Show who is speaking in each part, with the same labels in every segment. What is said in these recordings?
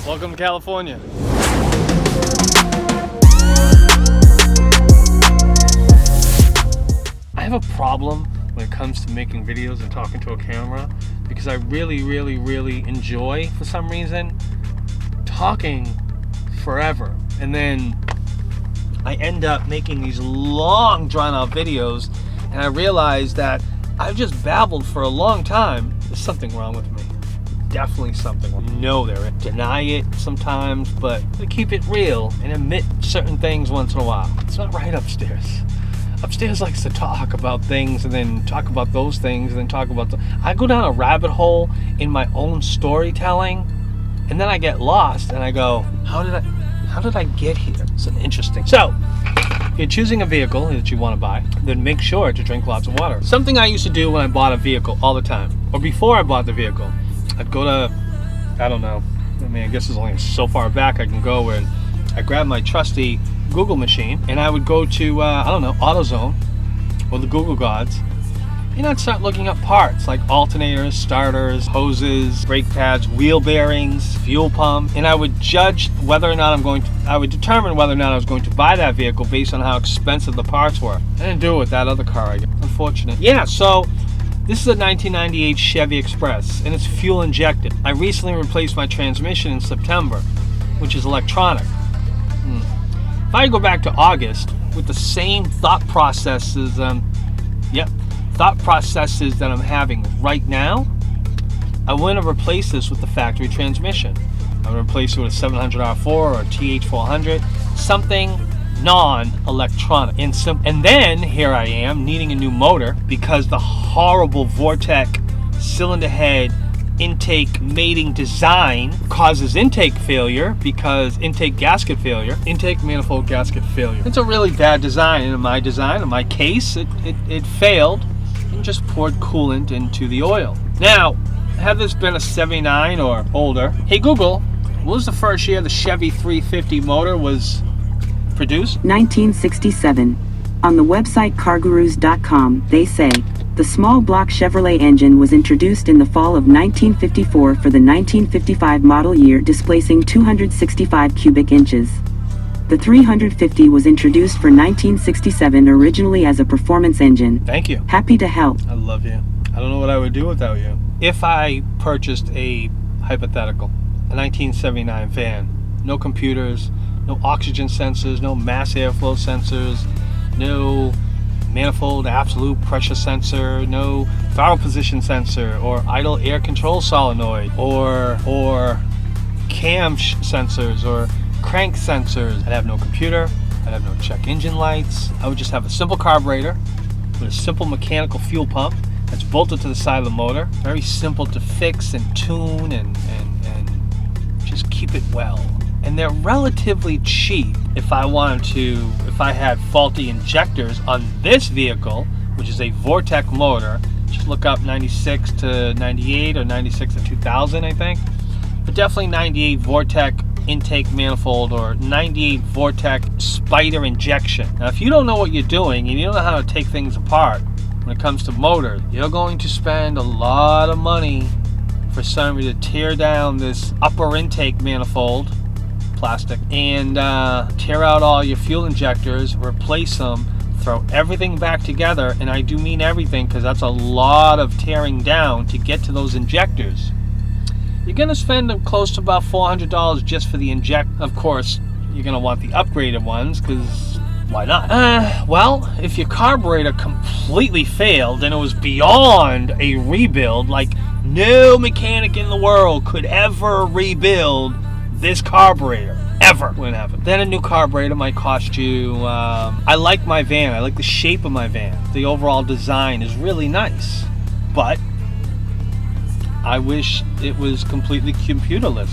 Speaker 1: Welcome to California. I have a problem when it comes to making videos and talking to a camera because I really enjoy, for some reason, talking forever. And then I end up making these long drawn out videos and I realize that I've just babbled for a long time. There's something wrong with me. Definitely something wrong. You know there is. Deny it sometimes, but keep it real and admit certain things once in a while. It's not right upstairs. Upstairs likes to talk about things and then talk about those things and then talk about I go down a rabbit hole in my own storytelling and then I get lost and I go, how did I get here? It's interesting. So, if you're choosing a vehicle that you want to buy, then make sure to drink lots of water. Something I used to do when I bought a vehicle all the time, or before I bought the vehicle, I'd go to, I don't know, I guess it's only so far back I can go, and I grab my trusty Google machine and I would go to, I don't know, AutoZone or the Google Gods, and I'd start looking up parts like alternators, starters, hoses, brake pads, wheel bearings, fuel pump, and I would judge whether or not I would determine whether or not I was going to buy that vehicle based on how expensive the parts were. I didn't do it with that other car, I guess. Unfortunate. Yeah, so this is a 1998 Chevy Express and it's fuel injected. I recently replaced my transmission in September, which is electronic. If I go back to August with the same thought processes that I'm having right now, I want to replace this with the factory transmission. I would replace it with a 700R4 or a TH400, something non-electronic. And then here I am needing a new motor because the horrible Vortec cylinder head intake mating design causes intake failure because intake manifold gasket failure. It's a really bad design. In my case, it failed and just poured coolant into the oil. Now, had this been a 79 or older, hey Google, what was the first year the Chevy 350 motor was produced?
Speaker 2: 1967. On the website cargurus.com, they say, the small block Chevrolet engine was introduced in the fall of 1954 for the 1955 model year, displacing 265 cubic inches. The 350 was introduced for 1967 originally as a performance engine.
Speaker 1: Thank you.
Speaker 2: Happy to help.
Speaker 1: I love you. I don't know what I would do without you. If I purchased a hypothetical, a 1979 van, no computers, no oxygen sensors, no mass airflow sensors, no manifold absolute pressure sensor, no throttle position sensor, or idle air control solenoid, or cam sensors, or crank sensors. I'd have no computer, I'd have no check engine lights. I would just have a simple carburetor with a simple mechanical fuel pump that's bolted to the side of the motor. Very simple to fix and tune and just keep it well. And they're relatively cheap if I had faulty injectors on this vehicle, which is a Vortec motor. Just look up 96 to 98 or 96 to 2000, I think. But definitely 98 Vortec intake manifold or 98 Vortec spider injection. Now, if you don't know what you're doing and you don't know how to take things apart when it comes to motors, you're going to spend a lot of money for somebody to tear down this upper intake manifold, plastic, and tear out all your fuel injectors, replace them, throw everything back together, and I do mean everything because that's a lot of tearing down to get to those injectors. You're going to spend close to about $400 just for the inject. Of course, you're going to want the upgraded ones because why not? Well, if your carburetor completely failed and it was beyond a rebuild, like no mechanic in the world could ever rebuild this carburetor, ever. Wouldn't happen. Then a new carburetor might cost you, I like my van, I like the shape of my van. The overall design is really nice, but I wish it was completely computerless.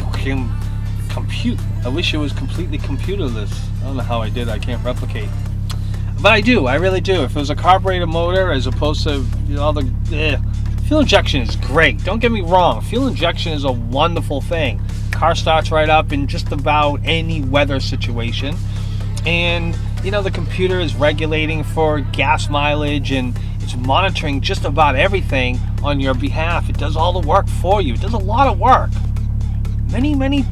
Speaker 1: I wish it was completely computerless. I don't know how I did, I can't replicate. But I do, I really do. If it was a carburetor motor as opposed to all the fuel injection is great. Don't get me wrong, fuel injection is a wonderful thing. Car starts right up in just about any weather situation. And the computer is regulating for gas mileage and it's monitoring just about everything on your behalf. It does all the work for you. It does a lot of work. many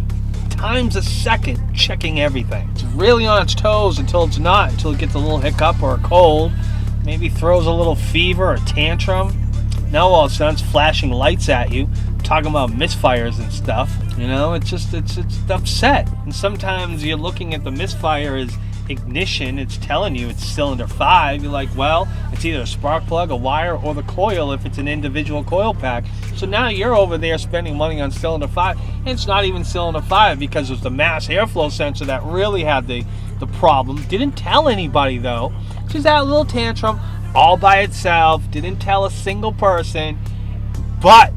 Speaker 1: times a second checking everything. It's really on its toes until it's not, until it gets a little hiccup or a cold, maybe throws a little fever or tantrum. Now all of a sudden it's flashing lights at you, talking about misfires and stuff. You know, it's upset. And sometimes you're looking at the misfire as ignition, it's telling you it's cylinder 5. You're like, well, it's either a spark plug, a wire, or the coil if it's an individual coil pack. So now you're over there spending money on cylinder 5, and it's not even cylinder 5 because it was the mass airflow sensor that really had the problem. Didn't tell anybody though. Just had a little tantrum all by itself, didn't tell a single person. But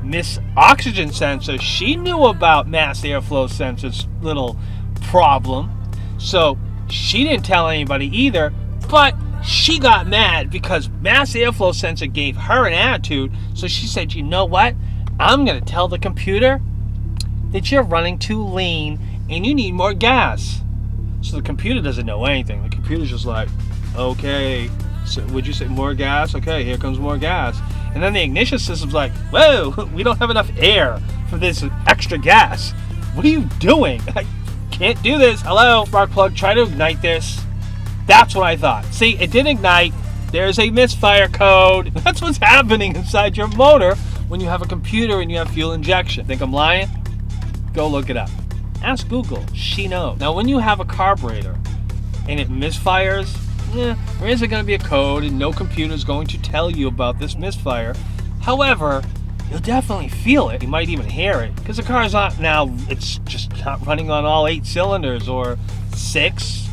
Speaker 1: Miss Oxygen Sensor, she knew about mass airflow sensor's little problem, so she didn't tell anybody either. But she got mad because mass airflow sensor gave her an attitude, so she said, you know what, I'm gonna tell the computer that you're running too lean and you need more gas. So the computer doesn't know anything. The computer's just like, okay, so would you say more gas? Okay, here comes more gas. And then the ignition system's like, whoa, we don't have enough air for this extra gas. What are you doing? I can't do this. Hello, spark plug, try to ignite this. That's what I thought. See, it didn't ignite. There's a misfire code. That's what's happening inside your motor when you have a computer and you have fuel injection. Think I'm lying? Go look it up. Ask Google. She knows. Now, when you have a carburetor and it misfires, there isn't going to be a code and no computer is going to tell you about this misfire. However, you'll definitely feel it. You might even hear it because the car's not now, it's just not running on all 8 cylinders or 6.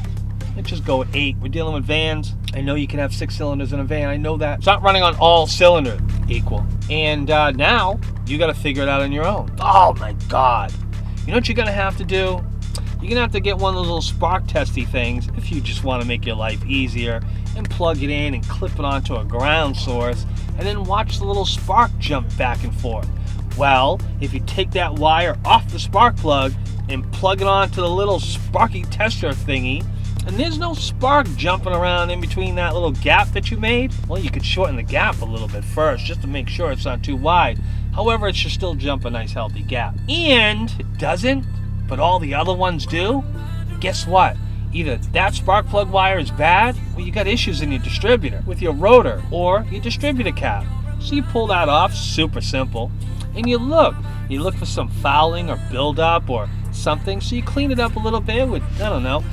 Speaker 1: Let's just go with 8. We're dealing with vans. I know you can have 6 cylinders in a van. I know that. It's not running on all cylinders equal. And now you got to figure it out on your own. Oh my God. You know what you're going to have to do? You're going to have to get one of those little spark testy things if you just want to make your life easier and plug it in and clip it onto a ground source and then watch the little spark jump back and forth. Well, if you take that wire off the spark plug and plug it onto the little sparky tester thingy, and there's no spark jumping around in between that little gap that you made, well, you could shorten the gap a little bit first just to make sure it's not too wide. However, it should still jump a nice healthy gap. And it doesn't, but all the other ones do. Guess what? Either that spark plug wire is bad, or you got issues in your distributor with your rotor or your distributor cap. So you pull that off, super simple, and you look for some fouling or buildup or something. So you clean it up a little bit with, I don't know,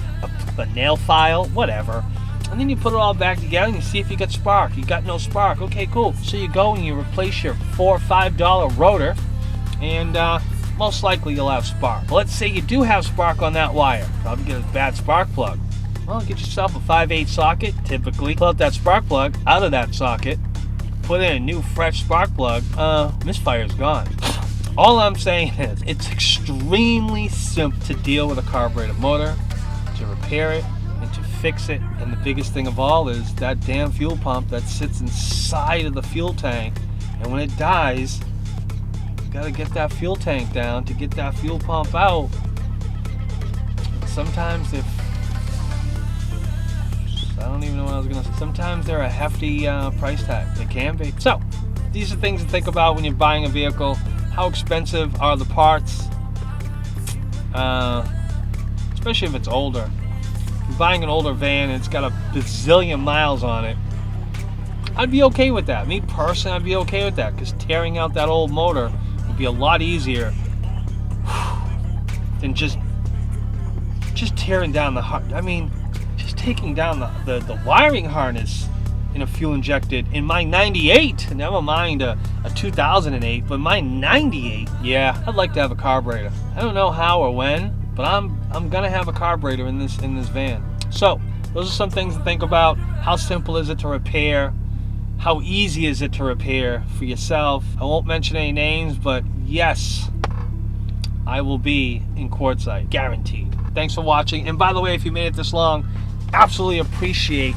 Speaker 1: a nail file, whatever. And then you put it all back together and you see if you got spark. You got no spark. Okay, cool. So you go and you replace your $4 or5 rotor, and most likely you'll have spark. But let's say you do have spark on that wire. Probably get a bad spark plug. Well, get yourself a 5/8 socket, typically. Pull out that spark plug out of that socket. Put in a new fresh spark plug. Misfire's gone. All I'm saying is it's extremely simple to deal with a carburetor motor, to repair it, and to fix it. And the biggest thing of all is that damn fuel pump that sits inside of the fuel tank. And when it dies, you gotta get that fuel tank down to get that fuel pump out. Sometimes I don't even know what I was gonna say. Sometimes they're a hefty price tag. They can be. So, these are things to think about when you're buying a vehicle. How expensive are the parts? Especially if it's older. If you're buying an older van and it's got a bazillion miles on it, I'd be okay with that. Me personally, I'd be okay with that because tearing out that old motor would be a lot easier than just tearing down the just taking down the wiring harness in a fuel injected in my 98, never mind a 2008, but my 98, yeah, I'd like to have a carburetor. I don't know how or when, but I'm gonna have a carburetor in this van. So those are some things to think about. How simple is it to repair? How easy is it to repair for yourself? I won't mention any names, but yes, I will be in quartzite, guaranteed. Thanks for watching. And by the way, if you made it this long, absolutely appreciate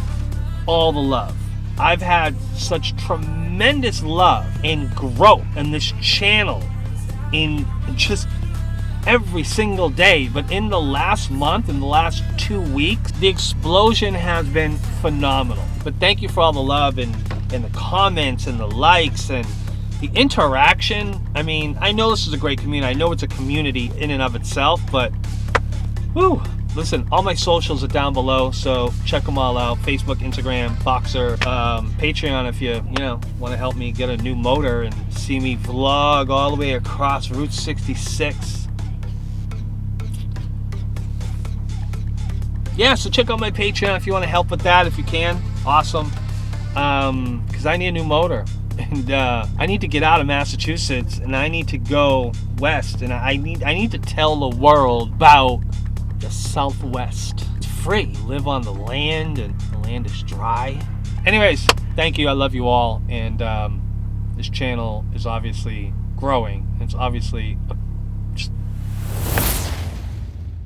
Speaker 1: all the love. I've had such tremendous love and growth in this channel in just every single day. But in the last month, in the last 2 weeks, the explosion has been phenomenal. But thank you for all the love and the comments and the likes and The interaction, I mean, I know this is a great community. I know it's a community in and of itself, but whew. Listen, all my socials are down below, so check them all out. Facebook, Instagram, Voxer, Patreon if you want to help me get a new motor and see me vlog all the way across Route 66. Yeah, so check out my Patreon if you want to help with that, if you can. Awesome. Because I need a new motor. And I need to get out of Massachusetts, and I need to go west, and I need to tell the world about the Southwest. It's free. You live on the land, and the land is dry. Anyways, thank you. I love you all, and this channel is obviously growing. It's obviously a